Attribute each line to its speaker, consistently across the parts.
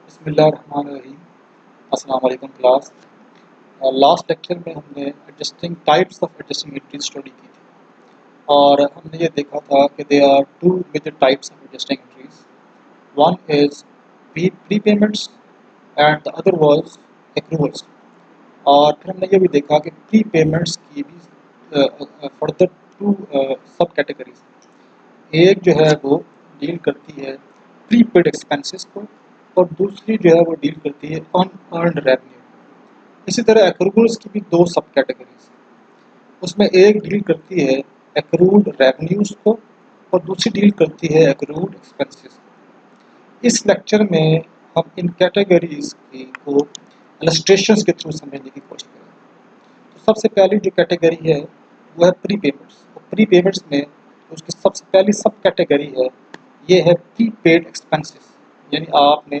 Speaker 1: बिस्मिल्लाहिर्रहमानिर्रहीम। अस्सलाम वालेकुम क्लास। लास्ट लेक्चर में हमने adjusting types of adjusting entries study की थी और हमने ये देखा था कि they are two major types of adjusting entries. One is prepayments and the other was accruals. और फिर हमने ये भी देखा कि प्री पेमेंट्स की भी फर्दर टू सब कैटेगरीज। एक जो है वो डील करती है प्री पेड एक्सपेंसेस को और दूसरी जो है वो डील करती है अनअर्न्ड रेवेन्यू। इसी तरह एक्रूवल्स की भी दो सब कैटेगरीज हैं। उसमें एक डील करती है एक्रूड रेवेन्यूज को और दूसरी डील करती है एक्रूड एक्सपेंसेस। इस लेक्चर में हम इन कैटेगरीज की को इलस्ट्रेशंस के थ्रू समझने की कोशिश करेंगे। तो सबसे पहली जो कैटेगरी है वो है प्री पेमेंट्स। तो प्री पेमेंट्स में उसकी सबसे पहली सब कैटेगरी है, ये है प्री पेड एक्सपेंसेस, यानी आपने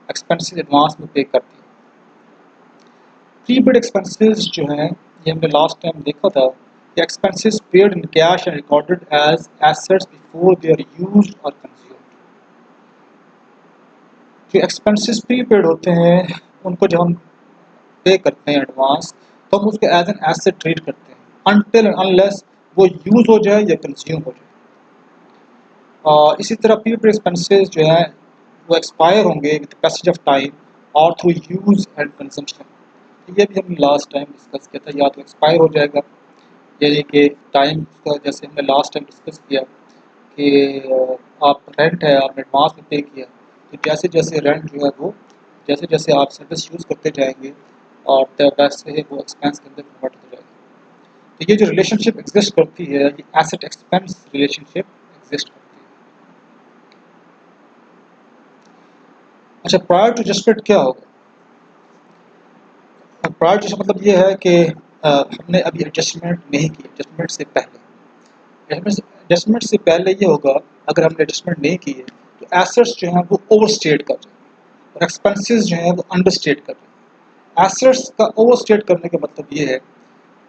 Speaker 1: एक्सपेंसेस एडवांस में पे कर दिए। प्री पेड एक्सपेंसेस जो हैं ये हमने लास्ट टाइम देखा था कि expenses paid in cash and recorded as assets before they are used और कंज्यूम्ड। जो एक्सपेंसेस प्री पेड होते हैं उनको जब हम पे करते हैं एडवांस तो हम उसको एज एन एसेट ट्रीट करते हैं अनटिल अनलेस वो यूज़ हो जाए या कंज्यूम हो जाए। और इसी तरह प्री पेड एक्सपेंसेस जो हैं वो एक्सपायर होंगे विद पैसेज ऑफ टाइम और थ्रू यूज़ एंड कंजम्पशन। ये भी हमने लास्ट टाइम डिस्कस किया था, या तो एक्सपायर हो जाएगा यानी कि टाइम का, जैसे हमने लास्ट टाइम डिस्कस किया कि आप रेंट है आपने एडवांस में पे किया, तो जैसे जैसे रेंट जो है वो जैसे जैसे आप सर्विस यूज़ करते जाएंगे और वैसे वो एक्सपेंस के अंदर कन्वर्ट हो जाएगा। तो ये जो रिलेशनशिप एग्जिस्ट करती है ये एसेट एक्सपेंस रिलेशनशिप एग्जिस्ट करती है। अच्छा, प्रायर टू एडजस्टमेंट क्या होगा? प्रायर टू मतलब ये है कि हमने अभी एडजस्टमेंट नहीं की, एडजस्टमेंट से पहले एडजस्टमेंट से पहले ये होगा, अगर हमने एडजस्टमेंट नहीं की है तो एसेट्स जो हैं वो ओवरस्टेट कर रहे हैं और एक्सपेंसेस जो हैं वो अंडरस्टेट कर रहे हैं। एसेट्स का ओवरस्टेट करने का मतलब ये है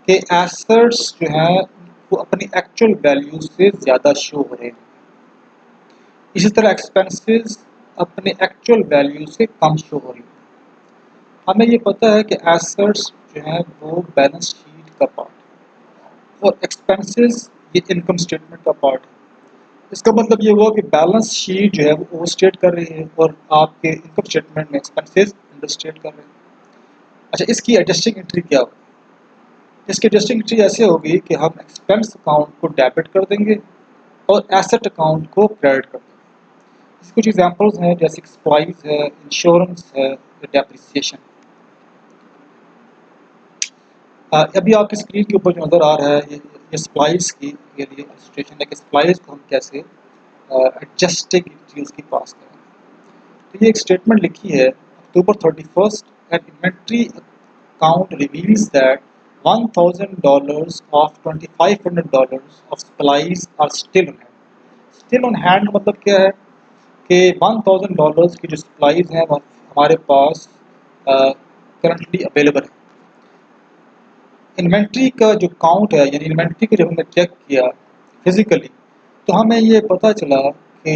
Speaker 1: कि एसेट्स जो हैं वो अपनी एक्चुअल वैल्यू से ज़्यादा शो हो रहे हैं। इसी तरह एक्सपेंसेस अपने एक्चुअल वैल्यू से कम शो हो रही है। हमें ये पता है कि एसेट्स जो हैं वो बैलेंस शीट का पार्ट है और एक्सपेंसेस ये इनकम स्टेटमेंट का पार्ट है। इसका मतलब ये हुआ कि बैलेंस शीट जो है वो ओवरस्टेट कर रही है और आपके इनकम स्टेटमेंट में एक्सपेंसेस अंडरस्टेट कर रहे हैं। अच्छा, इसकी एडजस्टिंग एंट्री क्या होगी? इसकी एडजस्टिंग एंट्री ऐसे होगी कि हम एक्सपेंस अकाउंट को डेबिट कर देंगे और एसेट अकाउंट को क्रेडिट कर देंगे। इसकी कुछ एग्जांपल्स हैं, जैसे सप्लाईज है, इंश्योरेंस है, डेप्रिसिएशन। अभी आपकी स्क्रीन के ऊपर जो नज़र आ रहा है ये सप्लाईज की के लिए इलस्ट्रेशन है कि सप्लाईज को हम कैसे एडजस्टिंग एंट्री उसकी पास करें। तो ये एक स्टेटमेंट लिखी है, October 31st, an inventory account reveals that $1,000 of $2,500 of supplies are still on hand. Still on hand मतलब क्या है कि $1,000 की जो supplies हैं वो हमारे पास करंटली अवेलेबल है। इन्वेंट्री का जो काउंट है, यानी इन्वेंट्री को जब हमने चेक किया फिजिकली तो हमें ये पता चला कि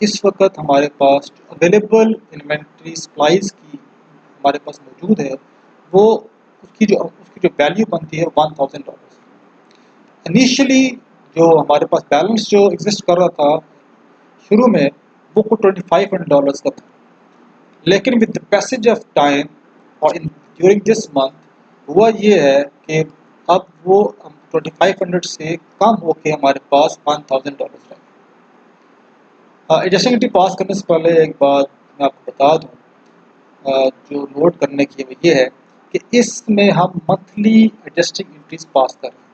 Speaker 1: इस वक्त हमारे पास अवेलेबल इन्वेंट्री सप्लाईज की हमारे पास मौजूद है, वो उसकी जो वैल्यू बनती है $1,000। इनिशियली जो हमारे पास बैलेंस जो एग्जिस्ट कर रहा था शुरू में वो $2,500 का था, लेकिन with the passage of time और इन ड्यूरिंग दिस मंथ हुआ ये है कि अब वो 2,500 से कम होके हमारे पास $1,000 है। एडजस्टिंग एंट्री पास करने से पहले एक बात मैं आपको बता दूं, जो नोट करने की वो ये है कि इसमें हम मंथली एडजस्टिंग एंट्रीज पास कर रहे हैं।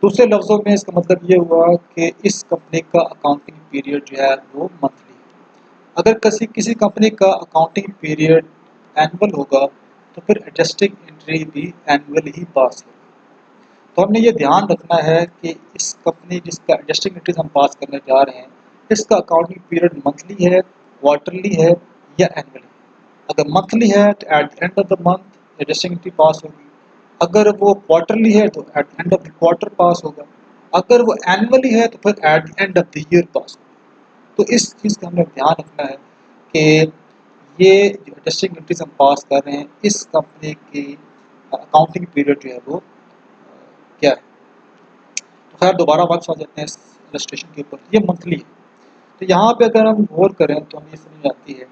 Speaker 1: दूसरे लफ्ज़ों में इसका मतलब ये हुआ कि इस कंपनी का अकाउंटिंग पीरियड जो है वो मंथली है। अगर किसी किसी कंपनी का अकाउंटिंग पीरियड एनुअल होगा तो फिर एडजस्टिंग एंट्री भी एनुअल ही पास होगी। तो हमने ये ध्यान रखना है कि इस कंपनी जिसका एडजस्टिंग एंट्रीज हम पास करने जा रहे हैं इसका अकाउंटिंग पीरियड मंथली है, क्वार्टरली है या एनुअली। अगर मंथली है तो at the end of the month adjusting entry pass होगी, अगर वो क्वार्टरली है तो at the end of the quarter pass होगा, अगर वो एनुअली है तो फिर at the end of the year pass होगा। तो इस चीज़ का हमें ध्यान रखना है कि ये जो एडजस्टिंग एंट्रीज हम पास कर रहे हैं इस कंपनी की अकाउंटिंग पीरियड जो है वो क्या है। तो खैर दोबारा वापस आ जाते हैं इस रजिस्ट्रेशन के ऊपर। ये मंथली है, तो यहाँ पे अगर हम गौर करें तो हमें ये समझ आती है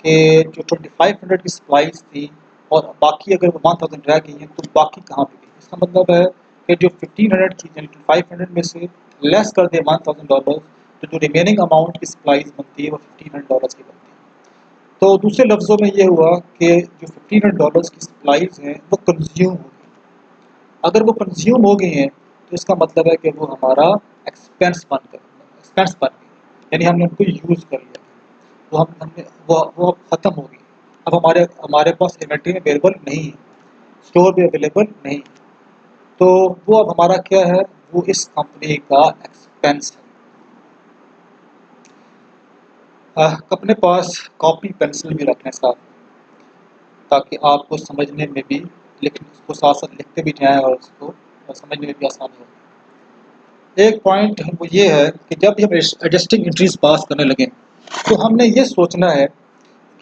Speaker 1: कि जो 2500 की सप्लाईज थी और बाकी अगर वो 1000 रह गई हैं तो बाकी कहाँ पे गई। इसका मतलब है कि जो 1500 की यानी 500 में से लेस कर दे $1000, तो जो रिमेनिंग अमाउंट की सप्लाईज बनती है वो $1500 की बनती है। तो दूसरे लफ्ज़ों में ये हुआ कि जो $1500 की सप्लाईज हैं वो कंज्यूम हो गई। अगर वो कंज्यूम हो गई हैं तो इसका मतलब है कि वो हमारा एक्सपेंस बन गई, यानी हमने उनको यूज़ कर लिया, वो हमने वो अब ख़त्म हो गई। अब हमारे हमारे पास इन्वेंट्री में अवेलेबल नहीं है, स्टोर पे अवेलेबल नहीं है, तो वो अब हमारा क्या है, वो इस कंपनी का एक्सपेंस है। अपने पास कॉपी पेंसिल भी रखें साथ, ताकि आपको समझने में भी लिखने उसको साथ साथ लिखते भी जाएँ और उसको समझने में भी आसानी हो। एक पॉइंट वो ये है कि जब भी हम एडजस्टिंग एंट्रीज पास करने लगें तो हमने ये सोचना है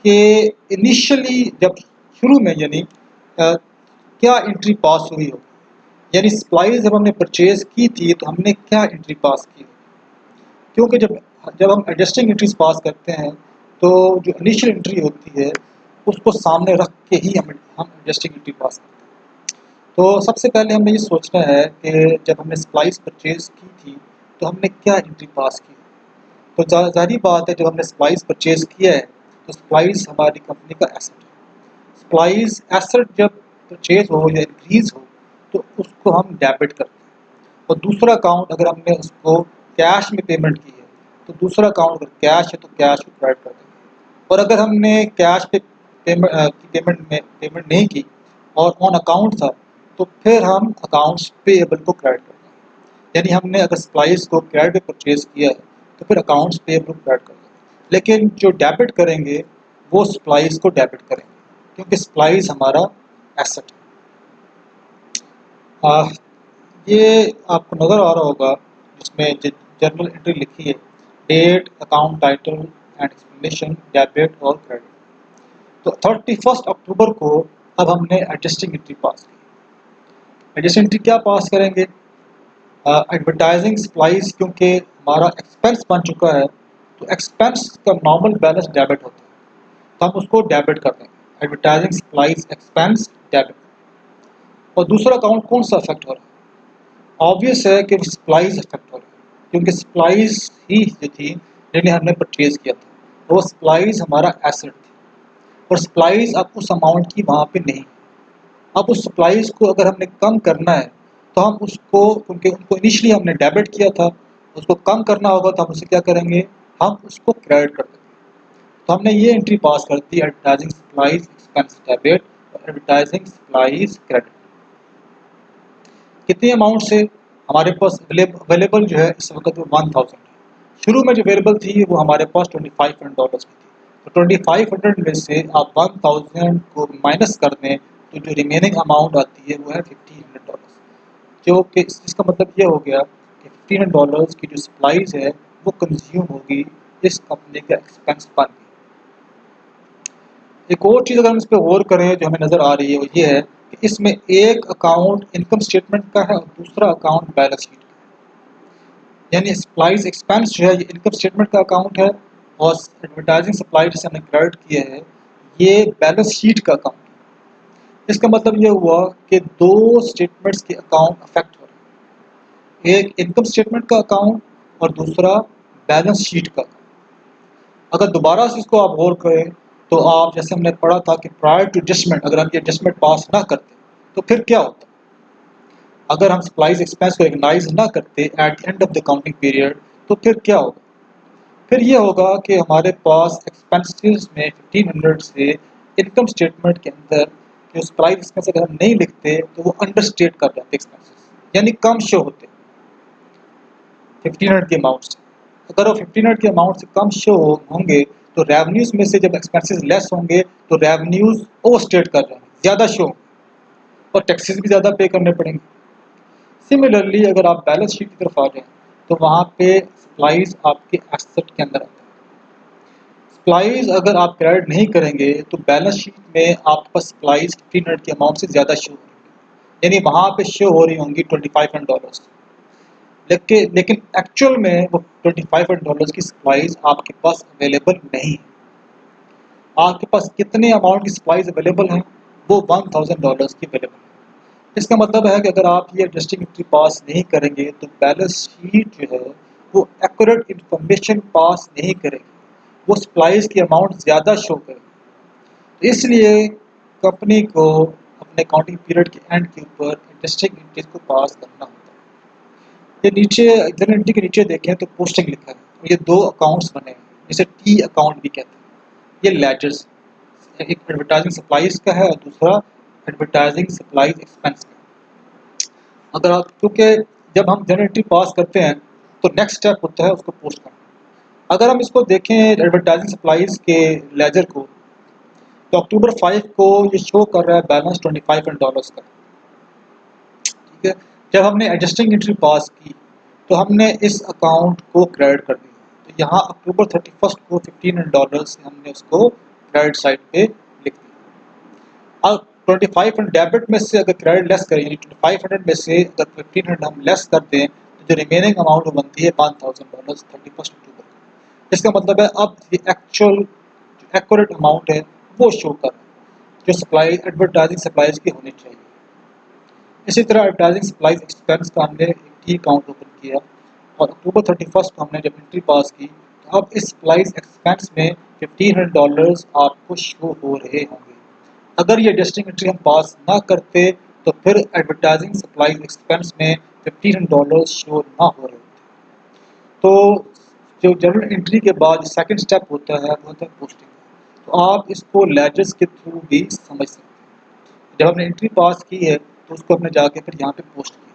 Speaker 1: कि इनिशियली जब शुरू में यानी क्या एंट्री पास हुई हो, यानी सप्लाईज जब हमने परचेज की थी तो हमने क्या एंट्री पास की। क्योंकि जब जब हम एडजस्टिंग एंट्रीज पास करते हैं तो जो इनिशियल एंट्री होती है उसको सामने रख के ही हम एडजस्टिंग एंट्री पास करते हैं। तो सबसे पहले हमें ये सोचना है कि जब हमने सप्लाईज परचेज की थी तो हमने क्या एंट्री पास की। तो ज़ाहिर बात है, जब हमने सप्लाईज परचेज किया है तो सप्लाईज हमारी कंपनी का एसेट है। सप्लाईज एसेट जब परचेज हो या इंक्रीज़ हो तो उसको हम डेबिट करते हैं, और दूसरा अकाउंट अगर हमने उसको कैश में पेमेंट की है तो दूसरा अकाउंट अगर कैश है तो कैश को क्रेडिट कर देंगे। और अगर हमने कैश पे पेमेंट नहीं की और ऑन अकाउंट था तो फिर हम अकाउंट्स पेएबल को क्रेडिट करते हैं। यानी हमने अगर सप्लाईज को क्रेडिट पे परचेज किया है तो फिर अकाउंट्स पेएबल को क्रेडिट कर देंगे, लेकिन जो डेबिट करेंगे वो सप्लाईज को डेबिट करेंगे, क्योंकि सप्लाईज हमारा एसेट है। ये आपको नज़र आ रहा होगा जिसमें जर्नल एंट्री लिखी है, date, account title and explanation, debit और क्रेडिट। तो 31 अक्टूबर को अब हमने एडजस्टिंग एंट्री पास की। एडजस्टिंग एंट्री क्या पास करेंगे, एडवर्टाइजिंग सप्लाईज, क्योंकि हमारा एक्सपेंस बन चुका है तो एक्सपेंस का नॉर्मल बैलेंस डेबिट होता है, तो हम उसको डेबिट कर देंगे। Advertising supplies expense debit. और दूसरा अकाउंट कौन सा अफेक्ट हो रहा है, ऑब्वियस है कि सप्लाईज अफेक्ट हो रहा है, क्योंकि सप्लाईज ही जो थी जिन्हें हमने परचेज किया था, तो वो सप्लाईज हमारा एसेट थी, और सप्लाईज अब उस अमाउंट की वहाँ पे नहीं। अब उस सप्लाईज को अगर हमने कम करना है तो हम उसको, क्योंकि उनको इनिशियली हमने डेबिट किया था, उसको कम करना होगा तो हम उसे क्या करेंगे, हम उसको क्रेडिट कर देंगे। तो हमने ये एंट्री पास कर दी, एडवर्टाइजिंग सप्लाईज एक्सपेंस डेबिट और एडवर्टाइजिंग सप्लाईज क्रेडिट। कितनी अमाउंट से, हमारे पास अवेलेबल जो है इस वक्त वो 1000 है। शुरू में जो अवेलेबल थी वो हमारे पास $2500 की थी, तो 2500 में से आप 1000 को माइनस कर दें तो जो रिमेनिंग अमाउंट आती है वो है $1500, जो कि इसका मतलब ये हो गया कि $1500 की जो सप्लाईज है वो कंज्यूम होगी इस कंपनी का एक्सपेंस बन गई। एक और चीज़ अगर हम इस पर गौर करें जो हमें नज़र आ रही है वो ये है कि इसमें एक अकाउंट इनकम स्टेटमेंट का है और दूसरा अकाउंट बैलेंस शीट का है। यानी सप्लाईज एक्सपेंस जो है ये इनकम स्टेटमेंट का अकाउंट है, और एडवर्टाइजिंग सप्लाई जिसे हमने क्रेडिट किया है ये बैलेंस शीट का अकाउंट है। इसका मतलब ये हुआ कि दो स्टेटमेंट्स के अकाउंट अफेक्ट हो रहे हैं, एक इनकम स्टेटमेंट का अकाउंट और दूसरा बैलेंस शीट का। अगर दोबारा से इसको आप गौर करें तो आप, जैसे हमने पढ़ा था कि प्रायर टू एडजस्टमेंट, अगर हम ये एडजस्टमेंट पास ना करते तो फिर क्या होता, अगर हम सप्लाईज एक्सपेंस को रिकग्नाइज ना करते eight the end of the accounting period तो फिर क्या होगा, फिर ये होगा कि हमारे पास एक्सपेंसेस में 1500 से इनकम स्टेटमेंट के अंदर जो सप्लाईज एक्सपेंस अगर हम नहीं लिखते तो वो अंडरस्टेट कर जाते एक्सपेंसेस, यानी कम शो होते 1500 के अमाउंट से। अगर वो 1500 के अमाउंट से कम शो होंगे तो रेवन्यूज़ में से जब एक्सपेंसेस लेस होंगे तो रेवन्यूज़ ओवरस्टेट कर जाएंगे, ज़्यादा शो, और टैक्सेस भी ज़्यादा पे करने पड़ेंगे। सिमिलरली अगर आप बैलेंस शीट की तरफ आ जाएं तो वहाँ पे सप्लाईज आपके एसेट के अंदर आते हैं। सप्लाईज अगर आप क्रेडिट नहीं करेंगे तो बैलेंस शीट में आपके पास सप्लाईज 1500 के अमाउंट से ज़्यादा शो होंगी, यानी वहाँ पे शो हो रही होंगी $2500, लेकिन एक्चुअल में वो $2500 की सप्लाईज आपके पास अवेलेबल नहीं है। आपके पास कितने अमाउंट की सप्लाईज अवेलेबल हैं, वो $1000 की अवेलेबल है। इसका मतलब है कि अगर आप ये एडजस्टिंग एंट्री पास नहीं करेंगे तो बैलेंस शीट जो है वो एक्यूरेट इंफॉर्मेशन पास नहीं करेगी, वो सप्लाईज की अमाउंट ज़्यादा शो करेगी। इसलिए कंपनी को अपने अकाउंटिंग पीरियड के एंड के ऊपर एडजस्टिंग एंट्रीज को पास करना होता है। ये नीचे जर्नल एंट्री के नीचे देखें तो पोस्टिंग लिखा है, तो ये दो अकाउंट्स बने हैं जिसे टी अकाउंट भी कहते हैं। ये लेजर्स, एक एडवर्टाइजिंग सप्लाईज का है और दूसरा एडवर्टाइजिंग सप्लाईज एक्सपेंस का। अगर आप, क्योंकि जब हम जनरल एंट्री पास करते हैं तो नेक्स्ट स्टेप होता है उसको पोस्ट करना। अगर हम इसको देखें एडवर्टाइजिंग सप्लाईज के लेजर को, तो अक्टूबर 5 को ये शो कर रहा है बैलेंस $2500 का। ठीक है, जब हमने एडजस्टिंग एंट्री पास की तो हमने इस अकाउंट को क्रेडिट कर दिया, तो यहाँ अक्टूबर 31 को $1500 से हमने उसको क्रेडिट साइड पे लिख दिया। अब 2500 डेबिट में से अगर क्रेडिट लेस करें, यानी 2500 में से अगर 1500 हम लेस कर दें तो जो रिमेनिंग अमाउंट बनती है $1000 31 अक्टूबर को। इसका मतलब है अब ये एक्चुअल जो एक्यूरेट अमाउंट है वो शो कर रहा है जो सप्लाई एडवर्टाइजिंग सप्लाईज की होनी चाहिए। इसी तरह एडवर्टाइजिंग सप्लाईज एक्सपेंस का हमने एक टी अकाउंट ओपन किया और अक्टूबर 31 को हमने जब एंट्री पास की तो अब इस सप्लाईज एक्सपेंस में $1500 आपको शो हो रहे होंगे। अगर ये एडजस्टिंग एंट्री हम पास ना करते तो फिर एडवर्टाइजिंग सप्लाईज एक्सपेंस में $1500 शो ना हो रहे होते। तो जो जर्नल एंट्री के बाद सेकंड स्टेप होता है वो होता है पोस्टिंग। तो आप इसको लेजर्स के थ्रू भी समझ सकते हैं। जब हमने एंट्री पास की है तो उसको हमने जाके फिर यहाँ पे पोस्ट किया,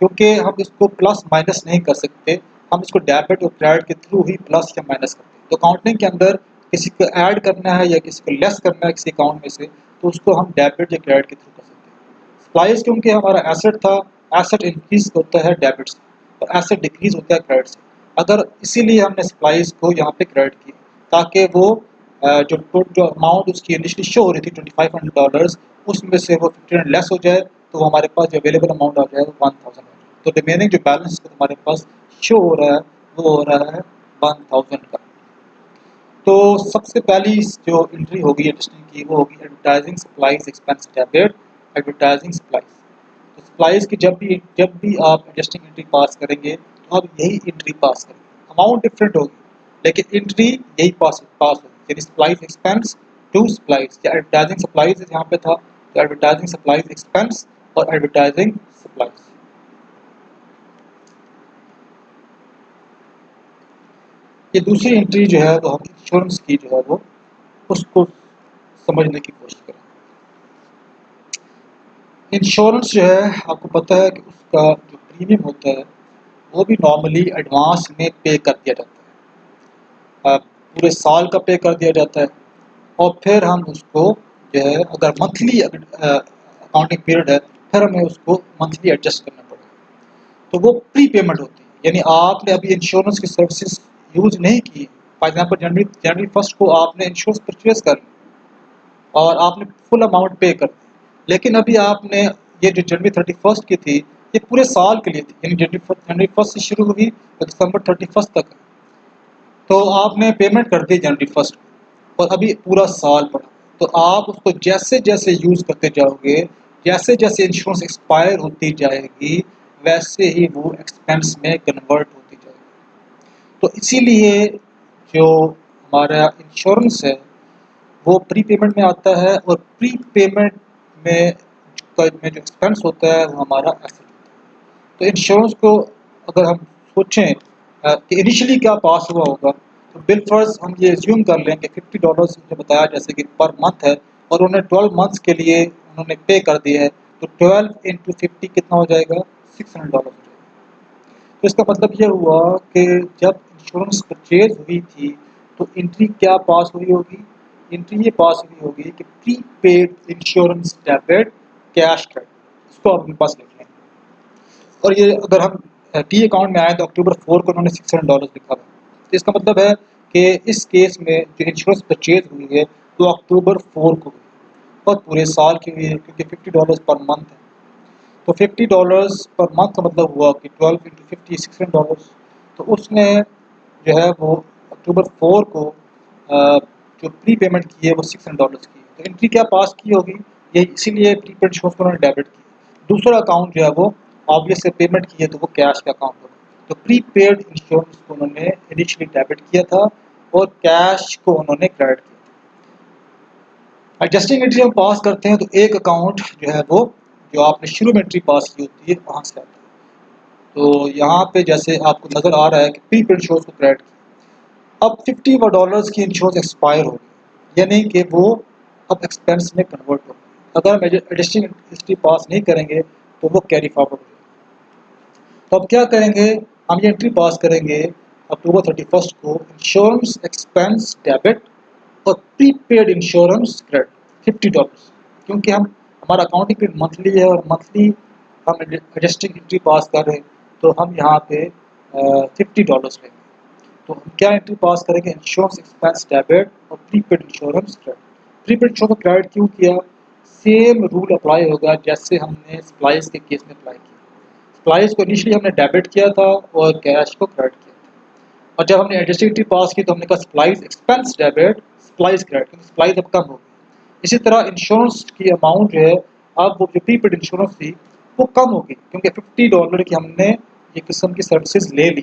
Speaker 1: क्योंकि हम इसको प्लस माइनस नहीं कर सकते, हम इसको डेबिट और क्रेडिट के थ्रू ही प्लस या माइनस करते हैं। तो अकाउंटिंग के अंदर किसी को ऐड करना है या किसी को लेस करना है किसी अकाउंट में से, तो उसको हम डेबिट या क्रेडिट के थ्रू कर सकते हैं। सप्लाईज क्योंकि हमारा एसेट था, एसेट इंक्रीज होता है डेबिट से और एसेट डिक्रीज होता है क्रेडिट से। अगर इसीलिए हमने सप्लाईज को यहाँ पे क्रेडिट किया ताकि वो जो अमाउंट उसकी इनिशियली शो हो रही थी $2500, उसमें से वो 15 लेस हो जाए तो हमारे पास जो अवेलेबल अमाउंट आ जाए वो 1000 हो जाए। तो रिमेनिंग जो बैलेंस हमारे पास शो हो रहा है वो हो रहा है 1000 का। तो सबसे पहली जो एंट्री होगी एडजस्टिंग की वो होगी advertising supplies expense debit advertising supplies. तो सप्लाईज की जब भी आप एडजस्टिंग एंट्री पास करेंगे तो आप यही एंट्री पास करेंगे। अमाउंट डिफरेंट होगी लेकिन एंट्री यही पास होगी, यानी सप्लाईज एक्सपेंस टू सप्लाईज, या एडवर्टाइजिंग सप्लाईज यहाँ पे था तो एडवर्टाइजिंग सप्लाईज एक्सपेंस और एडवर्टाइजिंग सप्लाईज। ये दूसरी एंट्री जो है वो हम इंश्योरेंस की जो है वो उसको समझने की कोशिश करें। इंश्योरेंस जो है आपको पता है कि उसका जो प्रीमियम होता है वो भी नॉर्मली एडवांस में पे कर दिया जाता है, पूरे साल का पे कर दिया जाता है और फिर हम उसको जो है अगर मंथली अकाउंटिंग पीरियड है फिर हमें उसको मंथली एडजस्ट करना पड़ेगा। तो वो प्री पेमेंट होती है, यानी आपने अभी इंश्योरेंस की सर्विसेज यूज़ नहीं की। फॉर एग्जाम्पल जनवरी 1 को आपने इंश्योरेंस परचेज कर और आपने फुल अमाउंट पे कर दी, लेकिन अभी आपने ये जो जनवरी 31 की थी ये पूरे साल के लिए थी, यानी जनवरी 1 से शुरू हुई तो दिसंबर 31 तक, तो आपने पेमेंट कर दी जनवरी 1 को और अभी पूरा साल पड़ा। तो आप उसको जैसे जैसे यूज़ करते जाओगे, जैसे जैसे इंश्योरेंस एक्सपायर होती जाएगी वैसे ही वो एक्सपेंस में कन्वर्ट होती जाएगी। तो इसीलिए जो हमारा इंश्योरेंस है वो प्री पेमेंट में आता है और प्री पेमेंट में जो एक्सपेंस होता है वो हमारा एसेट होता है। तो इंश्योरेंस को अगर हम सोचें कि इनिशियली क्या पास हुआ होगा, तो बिल फर्स्ट हम ये एज्यूम कर लें कि $50 मुझे बताया जैसे कि पर मंथ है और उन्होंने 12 मंथ्स के लिए उन्होंने पे कर दिया है, तो 12 इंटू 50 कितना हो जाएगा, $600 हो जाएगा। तो इसका मतलब ये हुआ कि जब इंश्योरेंस परचेज हुई थी तो एंट्री क्या पास हुई होगी, एंट्री ये पास हुई होगी कि pre paid insurance debit cash credit, इसको आप अपने पास लिख लें। और ये अगर हम टी अकाउंट में आए तो अक्टूबर 4 को उन्होंने $600 लिखा था, तो इसका मतलब है कि इस केस में जो इंश्योरेंस परचेज हुई है तो अक्टूबर 4 को हुई और पूरे साल की हुई है, क्योंकि $50 पर मंथ है। तो $50 पर मंथ का मतलब हुआ कि 12 इंटू 50 $600। तो उसने जो है वो अक्टूबर 4 को जो प्री पेमेंट की है वो $600 की है। तो एंट्री क्या पास की होगी, ये इसीलिए प्रीपेड इंश्योरेंस को उन्होंने डेबिट किया। दूसरा अकाउंट जो है वो ऑब्वियस से पेमेंट की है तो वो कैश का अकाउंट होगा। तो प्रीपेड इंश्योरेंस को उन्होंने इनिशियली डेबिट किया था और कैश को उन्होंने क्रेडिट किया। एडजस्टिंग एंट्री हम पास करते हैं तो एक अकाउंट जो है वो जो आपने शुरू में एंट्री पास की होती है वहाँ से आता है। तो यहाँ पे जैसे आपको नज़र आ रहा है कि प्रीपेड इंश्योरेंस को क्रेडिट किया। अब $50 की इंश्योरेंस एक्सपायर हो गई, यानी कि वो अब एक्सपेंस में कन्वर्ट हो गई। अगर हम एडजस्टिंग एंट्री पास नहीं करेंगे तो वो कैरी फॉरवर्ड हो जाएगी। तो अब क्या करेंगे, हम ये एंट्री पास करेंगे अक्टूबर 31 को इंश्योरेंस एक्सपेंस डेबिट और प्रीपेड इंश्योरेंस क्रेडिट $50, क्योंकि हम हमारा अकाउंटिंग पीरियड मंथली है और मंथली हम एडजस्टिंग एंट्री पास कर रहे हैं तो हम यहाँ पे $50 लेंगे। तो हम क्या एंट्री पास करेंगे, इंश्योरेंस एक्सपेंस डेबिट और prepaid insurance credit. Prepaid insurance credit क्यों किया, सेम रूल अप्लाई होगा जैसे हमने सप्लाइज के केस में अप्लाई किया। सप्लाइज को इनिशियली हमने डेबिट किया था और कैश को क्रेडिट किया था। और जब हमने एडजस्टिंग एंट्री पास की तो हमने कहा supplies expense debit supplies credit, क्योंकि सप्लाइज अब कम हो गई। इसी तरह इंश्योरेंस की अमाउंट जो है, अब वो जो प्रीपेड इंश्योरेंस थी वो कम हो गई, क्योंकि $50 की हमने एक किस्म की सर्विसेज ले ली।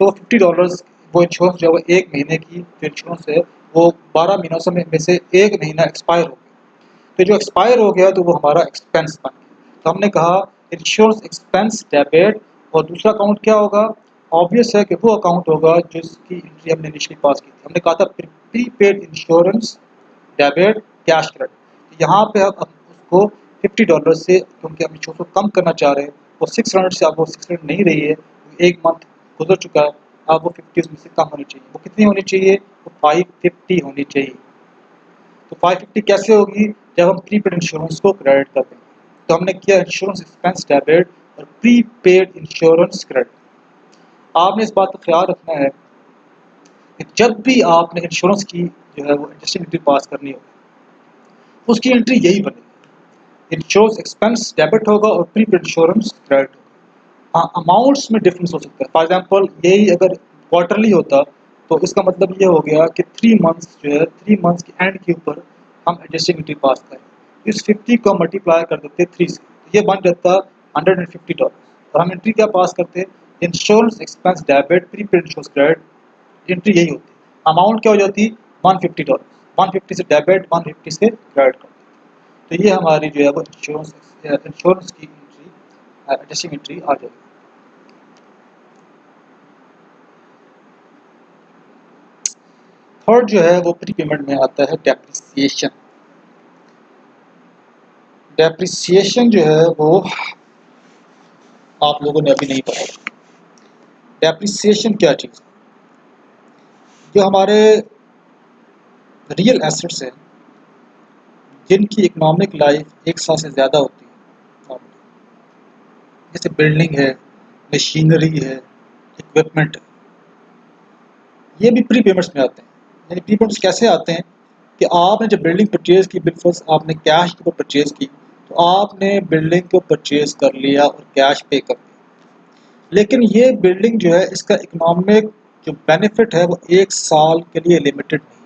Speaker 1: तो $50 वो इंश्योरेंस जो है वो एक महीने की जो इंश्योरेंस है वो 12 महीनों में से एक महीना एक्सपायर हो गया। तो जो एक्सपायर हो गया तो वो हमारा एक्सपेंस बन गया। तो हमने कहा इंश्योरेंस एक्सपेंस डेबिट, और दूसरा अकाउंट क्या होगा, ऑब्वियस है कि वो अकाउंट होगा जिसकी एंट्री हमने इनिशियली पास की थी। हमने कहा था prepaid insurance debit cash credit. यहाँ पे अब उसको $50 से, क्योंकि हम इंश्योरेंस को कम करना चाह रहे हैं, वो 600 से अब वो 600 नहीं रही है, एक मंथ गुजर चुका है, अब वो 50 उसमें से कम होनी चाहिए। वो कितनी होनी चाहिए, वो 550 होनी चाहिए। तो 550 कैसे होगी, जब हम प्रीपेड इंश्योरेंस को क्रेडिट कर देंगे। तो हमने किया इंश्योरेंस एक्सपेंस डेबिट और प्रीपेड इंश्योरेंस क्रेडिट। आपने इस बात का ख्याल रखना है कि जब भी आपने इंश्योरेंस की जो है वो एडजस्टिंग एंट्री पास करनी होगी, उसकी एंट्री यही बनेगी, इंश्योरेंस एक्सपेंस डेबिट होगा और प्रीपेड इंश्योरेंस क्रेडिट होगा। हाँ, अमाउंट्स में डिफरेंस हो सकता है। फॉर एग्जांपल यही अगर क्वार्टरली होता तो इसका मतलब ये हो गया कि 3 मंथ्स जो है 3 मंथ्स के एंड के ऊपर हम एडजस्टिंग एंट्री पास करें। इस 50 को मल्टीप्लाई कर देते 3 से, तो ये बन जाता $150। और हम एंट्री क्या पास करते, insurance expense debit prepaid insurance credit, entry यही होती। अमाउंट क्या हो जाती, $150, 150 से डेबिट 150 से क्रेडिट कर देते। तो ये हमारी जो है वो इंश्योरेंस की एंट्री एडजस्टिंग एंट्री आ जाएगी। थर्ड जो है वो प्री पेमेंट में आता है डेप्रिसिएशन। डेप्रिसिएशन जो है वो आप लोगों ने अभी नहीं पढ़ा। डेप्रिसिएशन क्या चीज़, जो हमारे रियल एसेट्स हैं जिनकी इकोनॉमिक लाइफ 1 साल से ज़्यादा होती है, जैसे बिल्डिंग है, मशीनरी है, इक्विपमेंट है, ये भी प्री पेमेंट्स में आते हैं। यानी प्री पेमेंट्स कैसे आते हैं कि आपने जब बिल्डिंग परचेज़ की, बिलफर्ज आपने कैश के ऊपर परचेज़ की, तो आपने बिल्डिंग को परचेज़ कर लिया और कैश पे कर दिया, लेकिन ये बिल्डिंग जो है इसका इकोनॉमिक जो बेनिफिट है वो 1 साल के लिए लिमिटेड नहीं है।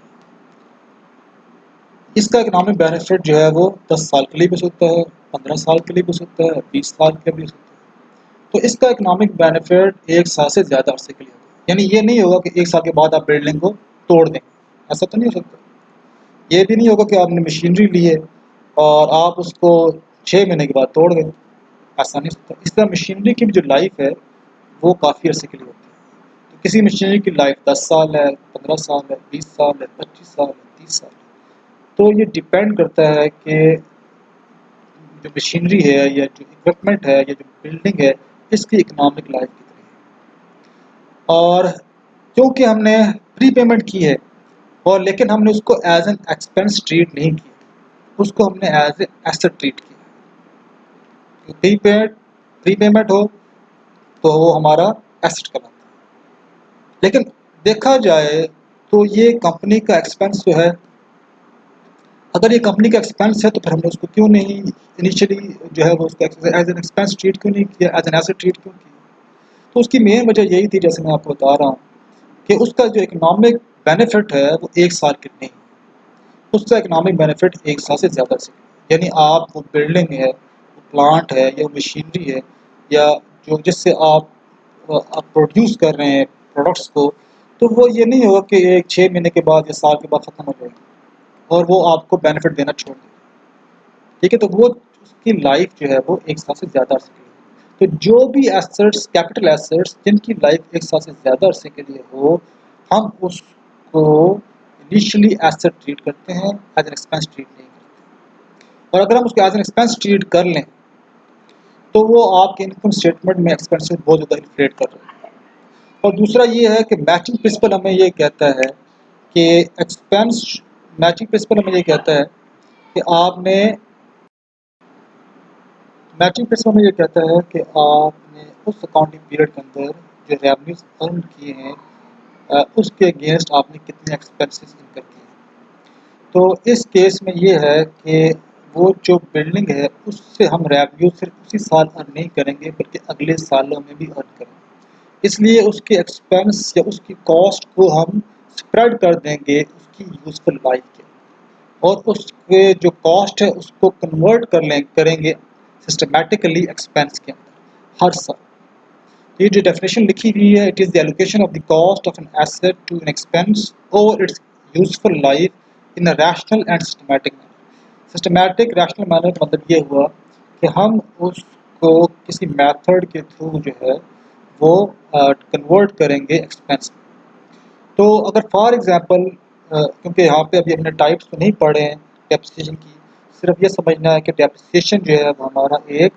Speaker 1: इसका इकोनॉमिक बेनिफिट जो है वो 10 साल के लिए भी हो सकता है, 15 साल के लिए भी हो सकता है, 20 साल के लिए भी हो सकता है। तो इसका इकोनॉमिक बेनिफिट 1 साल से ज़्यादा अरसे के लिए होगा। यानी ये नहीं होगा कि 1 साल के बाद आप बिल्डिंग को तोड़ दें, ऐसा तो नहीं हो सकता। ये भी नहीं होगा कि आपने मशीनरी ली है और आप उसको 6 महीने के बाद तोड़ दें, ऐसा नहीं हो सकता। इस तरह मशीनरी की भी जो लाइफ है वो काफ़ी अरसे के लिए होती है। तो किसी मशीनरी की लाइफ 10 साल है, 15 साल है, 20 साल है, 25 साल है, 30 साल है। तो ये डिपेंड करता है कि जो मशीनरी है या जो इक्विपमेंट है या जो बिल्डिंग है इसकी इकोनॉमिक लाइफ कितनी है। और क्योंकि हमने प्री पेमेंट की है और लेकिन हमने उसको एज एन एक्सपेंस ट्रीट नहीं किया, उसको हमने एज ए एसेट ट्रीट किया। प्री पेमेंट हो तो वो हमारा एसेट कहलाता है। लेकिन देखा जाए तो ये कंपनी का एक्सपेंस जो है, अगर ये कंपनी का एक्सपेंस है तो फिर हमने उसको क्यों नहीं इनिशियली जो है वो उसको एज एन एक्सपेंस ट्रीट क्यों नहीं किया, एज एन एसेट ट्रीट क्यों किया? तो उसकी मेन वजह यही थी, जैसे मैं आपको बता रहा हूँ, कि उसका जो इकोनॉमिक बेनिफिट है वो 1 साल की नहीं, उसका इकोनॉमिक बेनिफिट 1 साल से ज़्यादा से, यानी आप वो बिल्डिंग है, वो प्लांट है या मशीनरी है, या जो जिससे आप प्रोड्यूस कर रहे हैं प्रोडक्ट्स को, तो वो ये नहीं होगा कि एक 6 महीने के बाद या साल के बाद ख़त्म हो जाएगा और वो आपको बेनिफिट देना छोड़ देगा। ठीक है, तो वो उसकी लाइफ जो है वो 1 साल से ज़्यादा अरसे के लिए। तो जो भी एसेट्स, कैपिटल एसेट्स जिनकी लाइफ 1 साल से ज़्यादा अरसे के लिए हो, हम उसको इनिशियली एसेट ट्रीट करते हैं, एज एन एक्सपेंस ट्रीट नहीं करते। और अगर हम उसको एज एन एक्सपेंस ट्रीट कर लें तो वो आपके इनकम स्टेटमेंट में एक्सपेंसेस बहुत ज़्यादा इन्फ्लेट कर रहे हैं। और दूसरा ये है कि मैचिंग प्रिंसिपल हमें ये कहता है कि एक्सपेंस, मैचिंग प्रिंसिपल हमें ये कहता है कि आपने, मैचिंग प्रिंसिपल में ये कहता है कि आपने उस अकाउंटिंग पीरियड के अंदर जो रेवेन्यूज अर्न किए हैं, उसके अगेंस्ट आपने कितने एक्सपेंसेस इनकर किए हैं। तो इस केस में ये है कि वो जो बिल्डिंग है उससे हम रेवेन्यू सिर्फ उसी साल अर्न नहीं करेंगे बल्कि अगले सालों में भी अर्न करेंगे। इसलिए उसके एक्सपेंस या उसकी कॉस्ट को हम स्प्रेड कर देंगे उसकी यूजफुल लाइफ के, और उसके जो कॉस्ट है उसको कन्वर्ट करेंगे सिस्टमैटिकली एक्सपेंस के अंदर हर साल। ये जो डेफिनेशन लिखी हुई है, it is the allocation of the cost of an asset to an expense over its useful life in a rational and systematic manner. Systematic rational manner का मतलब ये हुआ कि हम उसको किसी मेथड के थ्रू जो है वो कन्वर्ट करेंगे एक्सपेंस। तो अगर फॉर एग्जांपल, क्योंकि यहाँ पे अभी हमने टाइप्स तो नहीं पढ़े हैं डेप्रिसिएशन की, सिर्फ ये समझना है कि डेप्रिसिएशन जो है वो हमारा एक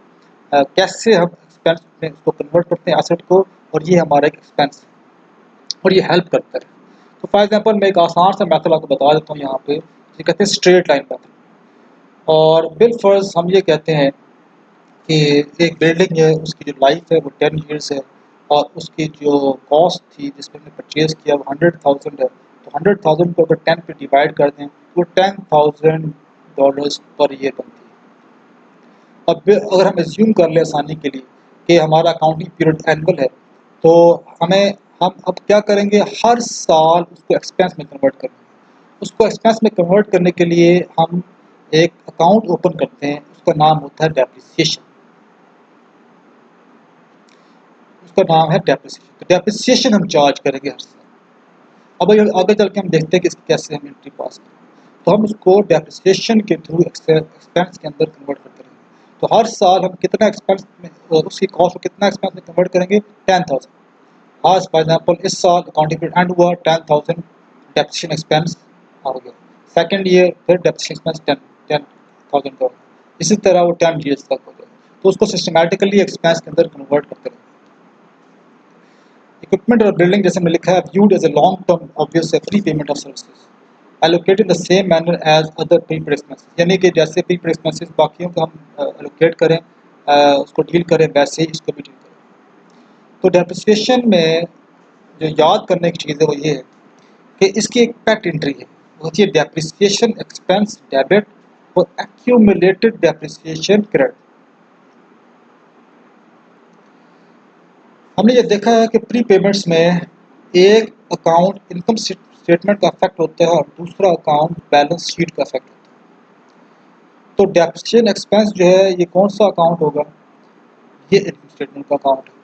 Speaker 1: कैसे हम एक्सपेंस में उसको कन्वर्ट करते हैं एसेट को, और ये हमारा एक एक्सपेंस है और ये हेल्प करता है। तो फॉर एग्जांपल मैं एक आसान सा मेथड आपको बता देता हूँ यहाँ पे, ये कहते हैं स्ट्रेट लाइन मेथड। और बिल फर्ज हम ये कहते हैं कि एक बिल्डिंग है, उसकी जो लाइफ है वो 10 ईयर्स है, और उसकी जो कॉस्ट थी जिसमें हमने परचेज़ किया वो 100,000 है। तो 100,000 को अगर 10 पे डिवाइड कर दें तो $10,000 पर ईयर बनती है। अब अगर हम एज्यूम कर लें आसानी के लिए कि हमारा अकाउंटिंग पीरियड एनुअल है, तो हमें हम अब क्या करेंगे, हर साल उसको एक्सपेंस में कन्वर्ट करेंगे। उसको एक्सपेंस में कन्वर्ट करने के लिए हम एक अकाउंट ओपन करते हैं, उसका नाम होता है डेप्रिसिएशन। उसका नाम है डेप्रिसिएशन। तो डेप्रिसिएशन हम चार्ज करेंगे हर साल। अब आगे चल के हम देखते हैं कि इसकी कैसे हम एंट्री पास करें। तो हम उसको डेप्रिसिएशन के थ्रू एक्सपेंस के अंदर कन्वर्ट करते रहेंगे। तो हर साल हम कितना एक्सपेंस में, उसकी कॉस्ट को कितना एक्सपेंस में कन्वर्ट करेंगे, 10,000। आज फॉर एग्जाम्पल इस साल अकाउंटिंग पीरियड एंड हुआ, 10,000 डेप्रिसिएशन एक्सपेंस आ गया। सेकेंड ईयर फिर डेप्रिसिएशन एक्सपेंस 10,000 का, इसी तरह वो 10 ईयर्स तक हो जाए। तो उसको सिस्टमैटिकली एक्सपेंस के अंदर कन्वर्ट करते रहेंगे। इक्विपमेंट और बिल्डिंग जैसे मैंने लिखा है, viewed as a long term obvious free payment of services allocated in the same manner as other prepaid expenses, यानी कि जैसे prepaid expenses बाकियों को हम allocate करें, उसको डील करें, वैसे ही इसको भी डील करें। तो डेप्रिसिएशन में जो याद करने की चीज़ है वो ये है कि इसकी एक पैक्ट एंट्री है, वो होती है डेप्रिसिएशन एक्सपेंस डेबिट और एक्यूमुलेटेड डेप्रिसिएशन क्रेडिट। हमने ये देखा है कि प्री पेमेंट्स में एक अकाउंट इनकम स्टेटमेंट का अफेक्ट होता है और दूसरा अकाउंट बैलेंस शीट का अफेक्ट होता है। तो डेप्रिसिएशन एक्सपेंस जो है ये कौन सा अकाउंट होगा, ये इनकम स्टेटमेंट का अकाउंट है,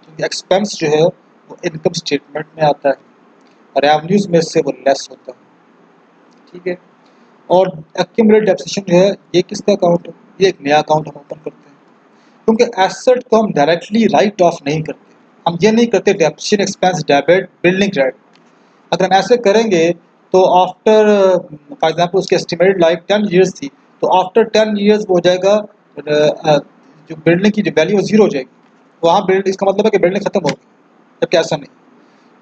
Speaker 1: क्योंकि एक्सपेंस जो है वो इनकम स्टेटमेंट में आता है और रेवन्यूज में से वो लेस होता है। ठीक है, और एक्यूमुलेटेड डेप्रिसिएशन जो है ये किसका अकाउंट है, ये एक नया अकाउंट हम ओपन करते हैं, क्योंकि एसेट को हम डायरेक्टली राइट ऑफ नहीं करते। हम ये नहीं करते depreciation expense debit building credit. अगर हम ऐसे करेंगे तो आफ्टर फॉर एग्जांपल उसकी एस्टिमेटेड लाइफ 10 इयर्स थी, तो आफ्टर 10 इयर्स वो हो जाएगा, जो बिल्डिंग की जो वैल्यू है जीरो हो जाएगी, वहाँ बिल्ड, इसका मतलब है कि बिल्डिंग खत्म होगी, जबकि ऐसा नहीं।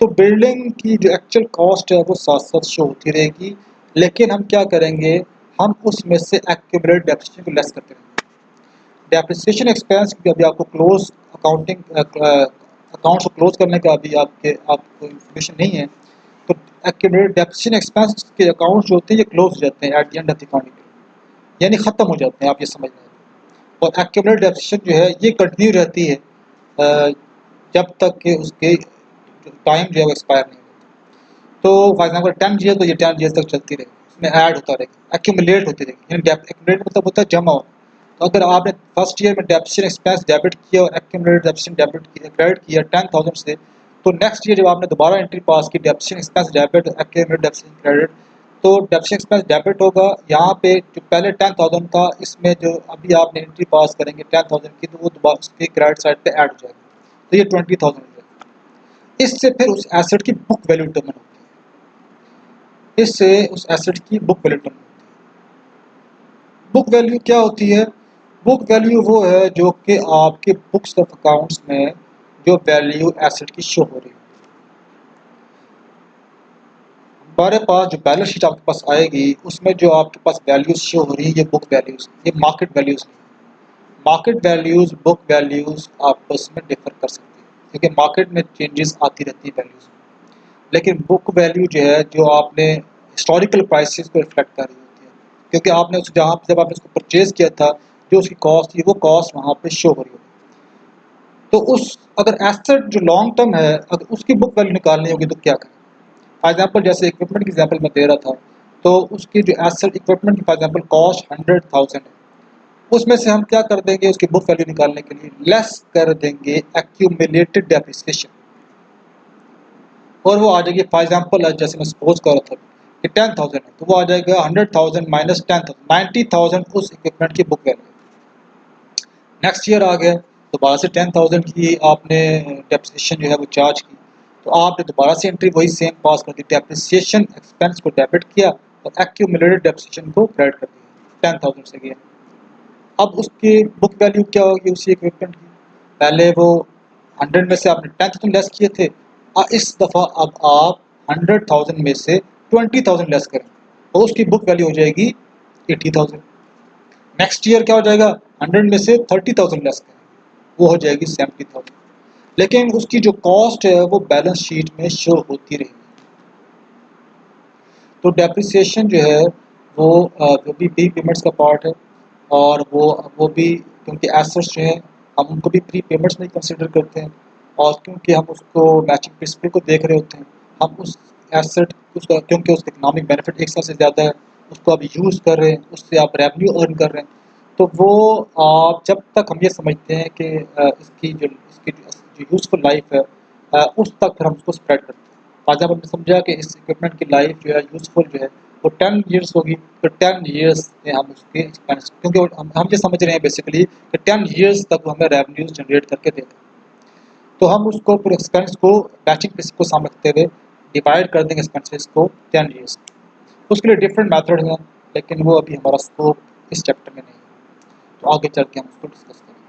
Speaker 1: तो बिल्डिंग की जो एक्चुअल कॉस्ट है वो साथ साथ शो होती रहेगी, लेकिन हम क्या करेंगे, हम उसमें से एक्यूमुलेटेड डेप्रिसिएशन को लेस करते रहेंगे। डेप्रिसिएशन एक्सपेंस की अभी आपको क्लोज अकाउंटिंग अकाउंट्स को क्लोज करने का अभी आपको इन्फॉर्मेशन नहीं है, तो एक्यूमुलेटेड डेप्रिसिएशन एक्सपेंस के अकाउंट जो होते हैं ये क्लोज हो जाते हैं eight the end of the accounting period, यानी ख़त्म हो जाते हैं, आप ये समझ लें। और एक्यूमुलेटेड डेप्रिसिएशन जो है ये कंटिन्यू रहती है जब तक कि उसके टाइम जो है वो एक्सपायर नहीं होता। तो फॉर एग्जाम्पल 10 ईयर, तो ये 10 ईयर तक चलती रहेगी, उसमें ऐड होता रहेगा, एक्यूमुलेट होती रहेगी, यानी एक्यूमुलेट मतलब होता है जमा हो। तो अगर आपने फर्स्ट ईयर में डेप्रिसिएशन एक्सपेंस डेबिट किया और एक्यूमुलेटेड डेप्रिसिएशन डेबिट किया, क्रेडिट किया 10,000 से, तो नेक्स्ट ईयर जब आपने दोबारा एंट्री पास की depreciation expense debit accumulated depreciation credit, तो डेप्रिसिएशन एक्सपेंस डेबिट होगा। यहाँ पे जो पहले 10,000 था, इसमें जो अभी आपने एंट्री पास करेंगे 10,000 की, तो वो दोबारा उसके क्रेडिट साइड पे ऐड हो जाएगा, तो ये 20,000 हो जाएगा। इससे फिर उस एसेट की बुक वैल्यू डिटरमिन होती है, इससे उस एसेट की बुक वैल्यू डिटरमिन होती है। बुक वैल्यू क्या होती है? बुक वैल्यू वो है जो कि आपके बुक्स ऑफ अकाउंट्स में जो वैल्यू एसेट की शो हो रही है। हमारे पास जो बैलेंस शीट आपके पास आएगी उसमें जो आपके पास वैल्यूज शो हो रही है ये बुक वैल्यूज, ये मार्केट वैल्यूज नहीं। मार्केट वैल्यूज बुक वैल्यूज आपस में डिफर कर सकती है क्योंकि मार्केट में चेंजेस आती रहती है वैल्यूज में, लेकिन बुक वैल्यू जो है जो आपने हिस्टोरिकल प्राइसेस को रिफ्लेक्ट कर रही होती है, क्योंकि आपने उस जहाँ जब आपने उसको परचेज किया था जो उसकी कॉस्ट थी वो कॉस्ट वहाँ पे शो हो रही होगी। तो उस अगर एसेट जो लॉन्ग टर्म है अगर उसकी बुक वैल्यू निकालनी होगी तो क्या करें? फॉर एग्जाम्पल जैसे इक्विपमेंट की एग्जाम्पल मैं दे रहा था, तो उसकी जो एसेट इक्विपमेंट की फॉर एग्जाम्पल कॉस्ट 100,000 है, उसमें से हम क्या कर देंगे उसकी बुक वैल्यू निकालने के लिए लेस कर देंगे एक्यूमुलेटेड डेप्रिसिएशन, और वो आ जाएगी फॉर एग्जाम्पल जैसे मैं सपोज कर रहा था कि 10,000 है, तो वो आ जाएगा 100,000 माइनस 10,000, 90,000 उस इक्विपमेंट की बुक वैल्यू। नेक्स्ट ईयर आ गया, दोबारा से 10,000 की आपने डेप्रिसिएशन जो है वो चार्ज की, तो आपने दोबारा से एंट्री वही सेम पास कर दी, डेप्रिसिएशन एक्सपेंस को डेबिट किया और एक्यूमुलेटेड डेप्रिसिएशन को क्रेडिट कर दिया, 10,000 से गया। अब उसकी बुक वैल्यू क्या होगी उसी इक्विपमेंट की? पहले वो 100 में से आपने 10,000 लेस किए थे, इस दफ़ा अब आप 100,000 में से 20,000 लेस करें तो उसकी बुक वैल्यू हो जाएगी 80,000। नेक्स्ट ईयर क्या हो जाएगा? 100 में से 30,000 लेस करें, वो हो जाएगी 70,000। लेकिन उसकी जो कॉस्ट है वो बैलेंस शीट में शो होती रहेगी। तो डेप्रिसिएशन जो है वो जो भी प्री पेमेंट्स का पार्ट है, और वो भी क्योंकि एसेट्स जो हैं हम उनको भी प्री पेमेंट्स में कंसिडर करते हैं, और क्योंकि हम उसको मैचिंग प्रिंसिपल को देख रहे होते हैं, हम उस एसेट उसका क्योंकि उसका इकोनॉमिक बेनिफिट 1 साल से ज़्यादा है, उसको आप यूज़ कर रहे हैं, उससे आप रेवेन्यू अर्न कर रहे हैं, तो वो आप जब तक हम ये समझते हैं कि इसकी जो यूज़फुल लाइफ है उस तक फिर हम उसको स्प्रेड करते हैं। आज हमने समझा कि इस इक्विपमेंट की लाइफ जो है यूज़फुल जो है वो 10 ईयर्स होगी, तो 10 ईयर्स में हम उसके एक्सपेंस, क्योंकि हम ये समझ रहे हैं बेसिकली कि 10 ईयर्स तक वो हमें रेवेन्यूज जनरेट करके देगा, तो हम उसको पूरे एक्सपेंस को बैचिंग प्रिंसिपल को सामने रखते हुए डिवाइड कर देंगे एक्सपेंसेस को 10 ईयर्स। उसके लिए डिफरेंट मेथड हैं, लेकिन वो अभी हमारा स्कोप इस चैप्टर में नहीं है, तो आगे चल के हम उसको डिस्कस करेंगे।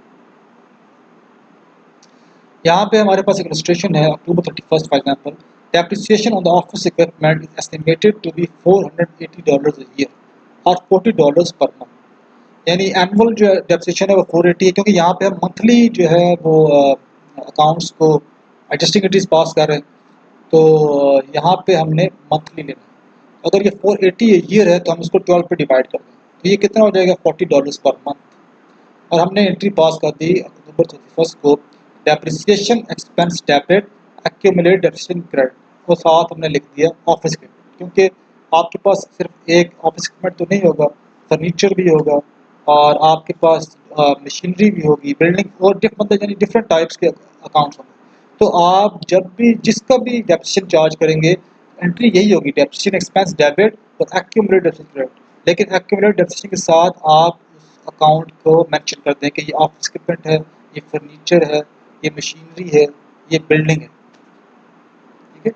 Speaker 1: यहाँ पे हमारे पास एक इलस्ट्रेशन है अक्टूबर 31 for example, depreciation on the office equipment is estimated to be $480 a year और $40 per month, यानी एनुअल जो डेप्रिसिएशन है वो 480 है, क्योंकि यहाँ पे हम मंथली जो है वो अकाउंट्स को एडजस्टिंग एंट्रीज पास कर रहे हैं, तो यहाँ पे हमने मंथली लेना है। अगर ये 480 ईयर है तो हम इसको 12 पे डिवाइड कर दें, तो ये कितना हो जाएगा $40 पर मंथ। और हमने एंट्री पास कर दी अक्टूबर 31 को, depreciation expense debit accumulated depreciation credit, और साथ हमने लिख दिया ऑफिस इक्विपमेंट, क्योंकि आपके पास सिर्फ एक ऑफिस इक्विपमेंट तो नहीं होगा, फर्नीचर भी होगा और आपके पास मशीनरी भी होगी, बिल्डिंग और मतलब यानी डिफरेंट टाइप्स के अकाउंट्स होंगे। तो आप जब भी जिसका भी डेप्रिसिएशन चार्ज करेंगे एंट्री यही होगी, डेप्रिसिएशन एक्सपेंस डेबिट और एक्यूमुलेटेड डेप्रिसिएशन क्रेडिट, लेकिन एक्यूमुलेटेड डेप्रिसिएशन के साथ आप अकाउंट को मेंशन कर दें कि ये ऑफिस इक्विपमेंट है, ये फर्नीचर है, ये मशीनरी है, ये बिल्डिंग है, ठीक है।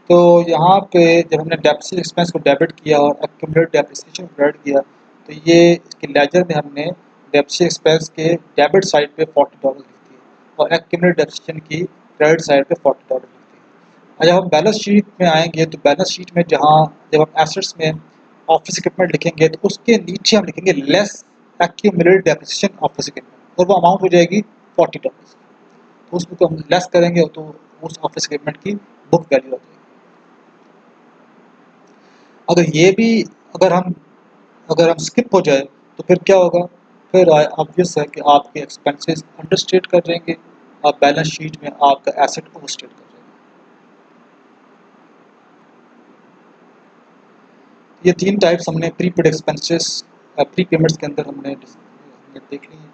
Speaker 1: तो यहाँ पे जब हमने डेप्रिसिएशन एक्सपेंस को डेबिट किया और एक्यूमुलेटेड डेप्रिसिएशन को क्रेडिट किया, तो ये इसके लेजर में हमने डेप्रिसिएशन एक्सपेंस के डेबिट साइड पे $40 लिख दिए और एक्यूमुलेटेड डेप्रिसिएशन की क्रेडिट साइड पे $40 लिख दिए। और जब हम बैलेंस शीट में आएंगे तो बैलेंस शीट में जहाँ जब हम एसेट्स में ऑफिस इक्विपमेंट लिखेंगे तो उसके नीचे हम लिखेंगे less accumulated depreciation office equipment, और वो अमाउंट हो जाएगी $40। तो उसमें तो हम लेस करेंगे तो उस ऑफिस इक्विपमेंट की बुक वैल्यू आ जाएगी। अगर ये भी अगर हम स्किप हो जाए तो फिर क्या होगा, फिर ऑब्वियस है कि आपके एक्सपेंसेस अंडरस्टेट कर जाएंगे, आप बैलेंस शीट में आपका एसेट ओवरस्टेट कर जाएगा। ये 3 टाइप्स हमने प्रीपेड एक्सपेंसेस प्री पेमेंट्स के अंदर हमने देख ली है।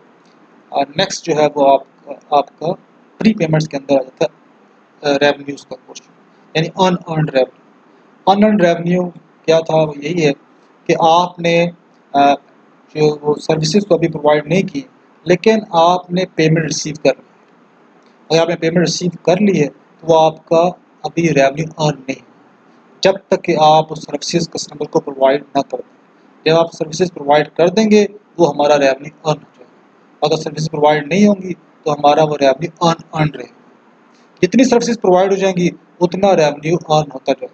Speaker 1: और नेक्स्ट जो है वो आपका प्री पेमेंट्स के अंदर आ जाता है रेवेन्यूज़ का पोर्शन, यानी अनअर्न्ड रेवेन्यू। अनअर्न्ड रेवेन्यू क्या था, वो यही है कि आपने जो वो सर्विसेज तो अभी प्रोवाइड नहीं की, लेकिन आपने पेमेंट रिसीव कर ली। अगर आपने पेमेंट रिसीव कर ली है तो वो आपका अभी रेवेन्यू अर्न नहीं, जब तक कि आप उस सर्विसेज कस्टमर को प्रोवाइड ना कर दें। जब आप सर्विसेज प्रोवाइड कर देंगे वो हमारा रेवेन्यू अर्न हो जाएगा। अगर सर्विसेज प्रोवाइड नहीं होंगी तो हमारा वो रेवेन्यू अर्न रहेगा। जितनी सर्विसेज प्रोवाइड हो जाएंगी उतना रेवेन्यू अर्न होता जाएगा।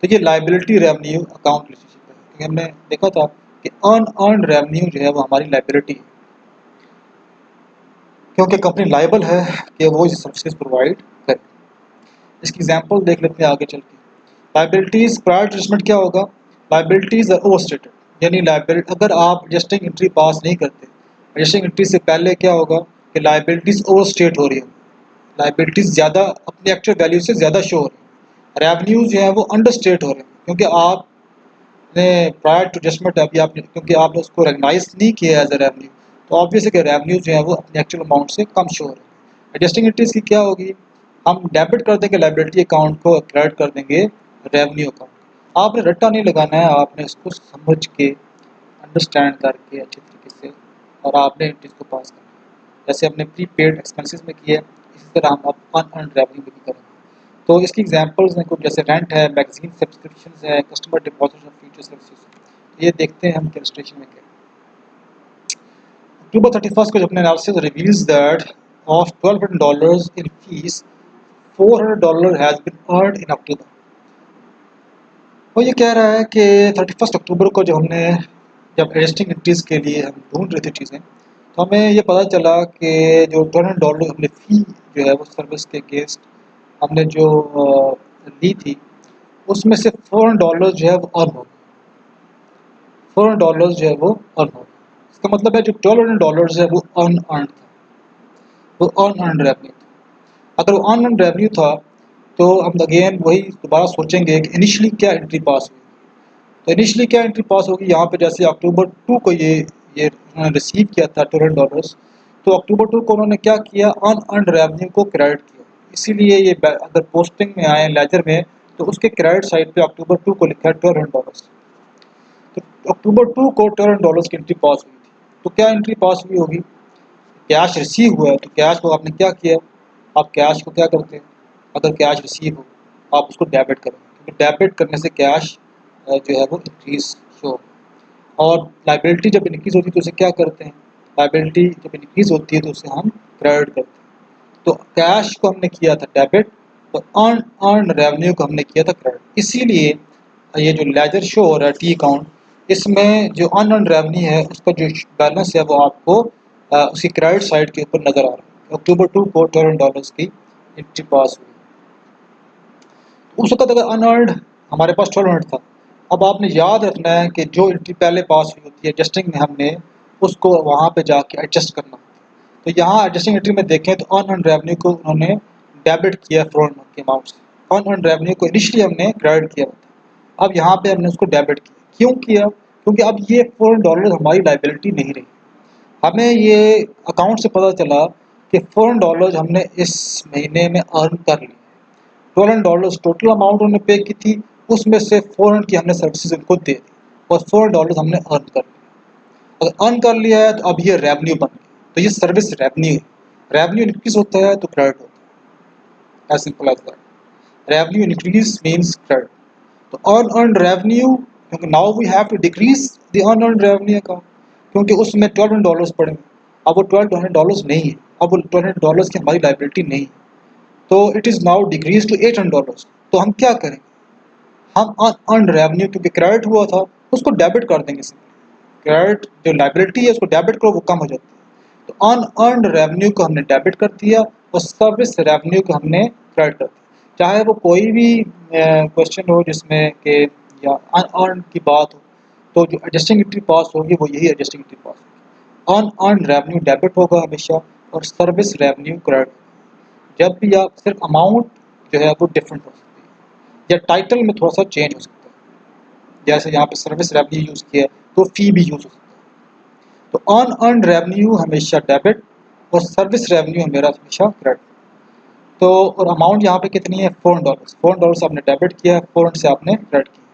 Speaker 1: तो ये लाइबिलिटी रेवेन्यू अकाउंट रिलेशनशिप है, क्योंकि हमने देखा था कि अनअर्न्ड रेवेन्यू जो है वो हमारी लाइबिलिटी है, क्योंकि कंपनी लाइबल है कि वो इस सर्विसेज प्रोवाइड करे। इसकी एग्जांपल देख लेते हैं आगे चल के। लाइबिलिटीज प्रायर एडजस्टमेंट क्या होगा, लाइबिलिटीज आर ओवरस्टेटेड, यानी लाइबिलिटी अगर आप एडजस्टिंग एंट्री पास नहीं करते, एडजस्टिंग एंट्री से पहले क्या होगा कि लाइबिलिटीज ओवरस्टेट हो रही है, लाइबिलिटीज ज़्यादा अपनी एक्चुअल वैल्यू से ज़्यादा शो हो रही है, रेवेन्यूज जो है वो अंडरस्टेट हो रहे हैं, क्योंकि आपने प्रायर टू एडजस्टमेंट अभी आपने क्योंकि आपने उसको रिकग्नाइज नहीं किया एज अ रेवेन्यू, तो ऑब्वियस है कि रेवेन्यूज जो है वो अपने एक्चुअल अमाउंट से कम शो हो रहे हैं। एडजस्टिंग एंट्रीज की क्या होगी, हम डेबिट कर देंगे लाइबिलिटी अकाउंट को, क्रेडिट कर देंगे रेवेन्यू अकाउंट। आपने रट्टा नहीं लगाना है, आपने इसको समझ के अंडरस्टैंड करके अच्छे तरीके से और आपने एंट्रीज को पास करना है, जैसे हमने प्री पेड एक्सपेंसेस में किया इसी तरह हम अब अनअर्न्ड रेवेन्यू में भी करेंगे। तो इसकी एग्जांपल्स हैं कुछ, जैसे रेंट है, मैगजीन सब्सक्रिप्शन है, कस्टमर डिपॉजिट और फ्यूचर सर्विसेज। ये देखते हैं हम इलस्ट्रेशन में क्या। October 31st का जो अपने analysis reveals that of $1200 in fees, $400 has been earned in October. वो ये कह रहा है कि 31 अक्टूबर को जब एडजस्टिंग एंट्रीज के लिए हम ढूंढ रहे थे चीज़ें, तो हमें ये पता चला कि जो $1200 हमने फ़ी जो है वो सर्विस के अगेंस्ट हमने जो ली थी, उसमें से $400 जो है वो अर्न हो, $400 जो है वो अर्न हो। इसका मतलब है जो $1200 है वो अनअर्न्ड था, वो अनअर्न्ड रेवेन्यू था। अगर वो अनअर्न्ड रेवेन्यू था तो हम अगेन वही दोबारा सोचेंगे कि इनिशियली क्या एंट्री पास हुई। तो इनिशियली क्या एंट्री पास होगी, यहाँ पे जैसे अक्टूबर 2 को ये उन्होंने रिसीव किया था $1200, तो अक्टूबर 2 को उन्होंने क्या किया, अनअर्न्ड रेवेन्यू को क्रेडिट किया। इसीलिए ये अगर पोस्टिंग में आए लेजर में तो उसके क्रेडिट साइड पे अक्टूबर 2 को लिखा है $1200। तो अक्टूबर 2 को $1200 की एंट्री पास हुई थी। तो क्या एंट्री पास हुई होगी, कैश रिसीव हुआ है, तो कैश को आपने क्या किया, आप कैश को क्या करते हैं, अगर कैश रिसीव हो आप उसको डेबिट करें, क्योंकि डेबिट करने से कैश जो है वो इंक्रीज शो। और लाइबिलिटी जब इंक्रीज होती है तो उसे क्या करते हैं, लाइबिलिटी जब इंक्रीज होती है तो उसे हम क्रेडिट करते हैं। तो कैश को हमने किया था डेबिट और अर्न रेवेन्यू को हमने किया था क्रेडिट। इसीलिए ये जो लेजर शो हो रहा है टी अकाउंट, इसमें जो अनअर्न्ड रेवेन्यू है उसका जो बैलेंस है वो आपको उसकी क्रेडिट साइड के ऊपर नज़र आ रहा है। अक्टूबर 2 को $1200 की एंट्री पास हुई। उस वक्त अगर अनअर्न्ड हमारे पास 1200 था, अब आपने याद रखना है कि जो एंट्री पहले पास हुई होती है एडजस्टिंग में, हमने उसको वहाँ पे जाके एडजस्ट करना। तो यहाँ एडजस्टिंग एंट्री में देखें तो अनअर्न्ड रेवेन्यू को उन्होंने डेबिट किया $400 के अमाउंट से, अनअर्न्ड रेवेन्यू को इनिशियली हमने क्रेडिट किया था, अब यहाँ पे हमने उसको डेबिट किया। क्यों किया, क्योंकि अब ये $400 हमारी लाइबिलिटी नहीं रही। हमें ये अकाउंट से पता चला कि $400 हमने इस महीने में अर्न कर लिया। $1200 टोटल अमाउंट उन्होंने पे की थी, उसमें से 400 की हमने सर्विसेज उनको दे दी और $400 हमने अर्न कर लिया। अगर अर्न कर लिया है तो अब ये रेवेन्यू बन गया, तो ये सर्विस रेवेन्यू है। रेवेन्यू इंक्रीज होता है तो क्रेडिट होता है, as simple as that. Revenue increase means credit. तो अनअर्न्ड रेवेन्यू, क्योंकि now we have to decrease the unearned revenue account, क्योंकि उसमें $1200 पड़े, अब वो $1200 नहीं है, अब वो $1200 की हमारी लाइबिलिटी नहीं है, तो it is now decrease to $800। तो हम क्या करें, हम अनअर्न्ड रेवेन्यू क्योंकि क्रेडिट हुआ था उसको डेबिट कर देंगे। क्रेडिट जो लाइबिलिटी है उसको डेबिट करो, वो कम हो जाती है। तो अनअर्न्ड रेवेन्यू को हमने डेबिट कर दिया और सर्विस रेवेन्यू को हमने क्रेडिट कर दिया। चाहे वो कोई भी क्वेश्चन हो जिसमें कि या अनअर्न की बात हो तो जो एडजस्टिंग एंट्री पास होगी वो यही एडजस्टिंग एंट्री पास होगी। अनअर्न रेवेन्यू डेबिट होगा हमेशा और सर्विस रेवेन्यू क्रेडिट। जब भी आप सिर्फ अमाउंट जो है वो डिफरेंट हो सकती है या टाइटल में थोड़ा सा चेंज हो सकता है, जैसे यहाँ पे सर्विस रेवेन्यू यूज़ किया है तो फ़ी भी यूज़ हो सकता है। तो अनअर्न रेवेन्यू हमेशा डेबिट और सर्विस रेवेन्यू मेरा हमेशा क्रेडिट। तो और अमाउंट यहाँ पे कितनी है, $4। $4 आपने डेबिट किया है, 400 से आपने क्रेडिट किया।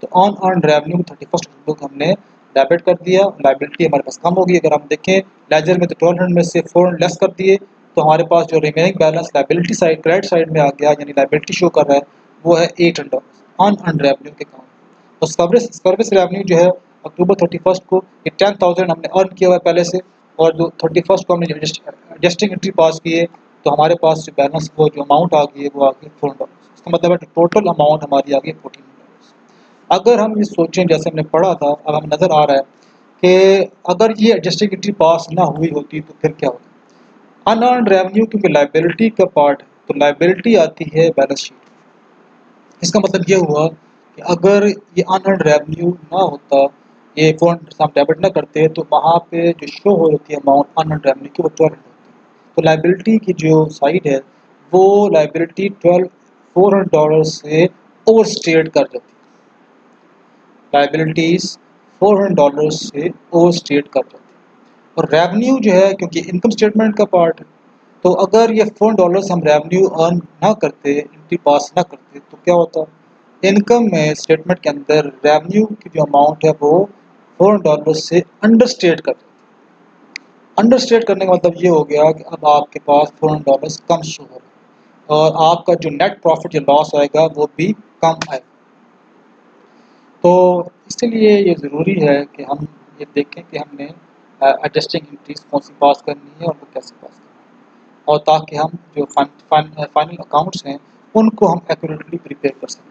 Speaker 1: तो ऑन अर्न रेवेन्यू 31 अक्टूबर को हमने डेबिट कर दिया, लाइबिलिटी हमारे पास कम होगी। अगर हम देखें लेजर में तो 1200 में से 400 लेस कर दिए तो हमारे पास जो remaining balance liability side credit side में आ गया, यानी लाइबिलिटी शो कर रहा है वो है $800 ऑन अर्न रेवेन्यू के काम। तो सर्विस रेवेन्यू जो है अक्टूबर 31 को ये 10,000 हमने अर्न किया हुआ है पहले से, और जो 31 को हमने एडजस्टिंग एंट्री पास की है तो हमारे पास जो बैलेंस वो जो अमाउंट आ गई है वो आ गई $4। इसका मतलब है टोटल अमाउंट हमारी आ गई $14। अगर हम ये सोचें जैसे हमने पढ़ा था, अब हमें नज़र आ रहा है कि अगर ये एडजस्टिंग एंट्री पास ना हुई होती तो फिर क्या होता। अनअर्न रेवेन्यू क्योंकि लाइबिलिटी का पार्ट है तो लाइबिलिटी आती है बैलेंस शीट। इसका मतलब ये हुआ कि अगर ये अनअर्न रेवेन्यू ना होता, ये फंड हम डेबिट ना करते तो वहाँ पे जो शो हो रही थी अमाउंट अनअर्न रेवेन्यू की वो 1200 होती। तो लाइबिलिटी की जो साइड है वो लाइबिलिटी $400 से ओवरस्टेट कर जाती है। लाइबिलिटीज $400 से ओवरस्टेट कर जाती है। और रेवेन्यू जो है क्योंकि इनकम स्टेटमेंट का पार्ट है तो अगर ये $4 हम रेवेन्यू अर्न ना करते, एंट्री पास ना करते तो क्या होता, इनकम में स्टेटमेंट के अंदर रेवेन्यू की जो अमाउंट है वो $4 से अंडरस्टेट कर देती। अंडरस्टेट करने का मतलब ये हो गया कि अब आपके पास $400 कम शो हो रहा है और आपका जो नेट प्रॉफिट या लॉस आएगा वो भी कम आएगा। तो इसलिए ये ज़रूरी है कि हम ये देखें कि हमने एडजस्टिंग एंट्रीज कौन सी पास करनी है और वो कैसे पास करनी है, और ताकि हम जो फाइनल अकाउंट्स हैं उनको हम एक्यूरेटली प्रिपेयर कर सकें।